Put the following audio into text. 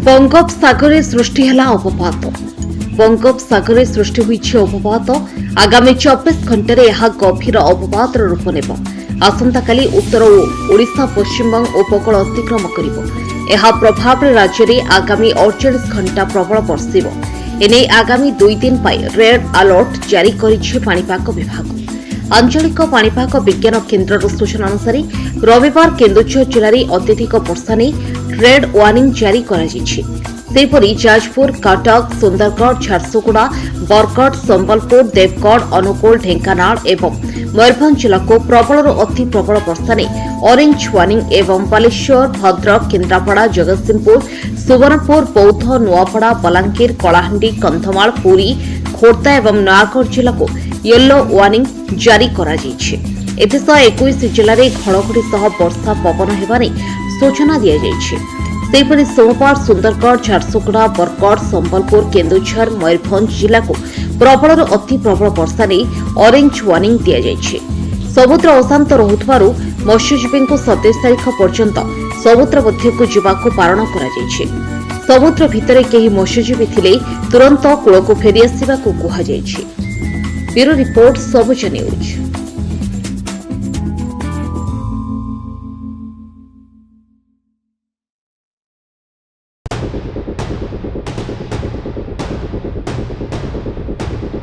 बंगोपसागर सृष्टि है अवपात। बंगोपसागर सृष्टि होइछि अवपात। आगामी 24 घंटे यह गभीर अवपात रूप नेब। आसंताकाली उत्तर ओडिशा पश्चिमबंग उपकूल अतिक्रम करिबो। यह प्रभाव राज्य में आगामी 48 घंटा प्रबल बर्षिब। एने आगामी 2 दिन पर रेड अलर्ट जारी करिछि पाणीपाग विभाग। आंचलिक पाणीपाग विज्ञान केन्द्र सूचना अनुसार रविवार केन्दुझर जिले में अत्यधिक वर्षा नहीं रेड वार्निंग जारी सेपरी जाजपुर, कटक, सुंदरगढ़, झारसुगुड़ा, बरगढ़, संबलपुर, देवगढ़, अनुगुल, ढेंकानाल एवं मयूरभंज जिला को प्रबल अति प्रबल वर्षा नहीं ऑरेंज वार्निंग एवं बालेश्वर, भद्रक, केन्द्रापड़ा, जगतसिंहपुर, सुबर्णपुर, बौद्ध, नुआपड़ा, बलांगीर, कलाहांडी, कंधमाल, पुरी, खोर्धा एवं नयागढ़ जिला को येलो वार्निंग जारी एथिसह 21 जिले में घड़घड़ी सह वर्षा पवन होने सूचना दी जाइए। सेपरी सोमवार सुंदरगढ़, झारसुगुड़ा, बरगढ़, संबलपुर, केन्दुझर, मयूरभंज जिला को प्रबल अति प्रबल वर्षा नहीं ऑरेंज वार्निंग दी जाइए। समुद्र अशांत रहुथिबारु मत्स्यजीवी को 27 तारीख पर्यंत समुद्र मध्यकू जावाक बारण कर समुद्र भितर केही मत्स्यजीवी थिले तुरंत कूल को फेरी आसिबाकू कुहा जाइए। Bureau report Sabuja news.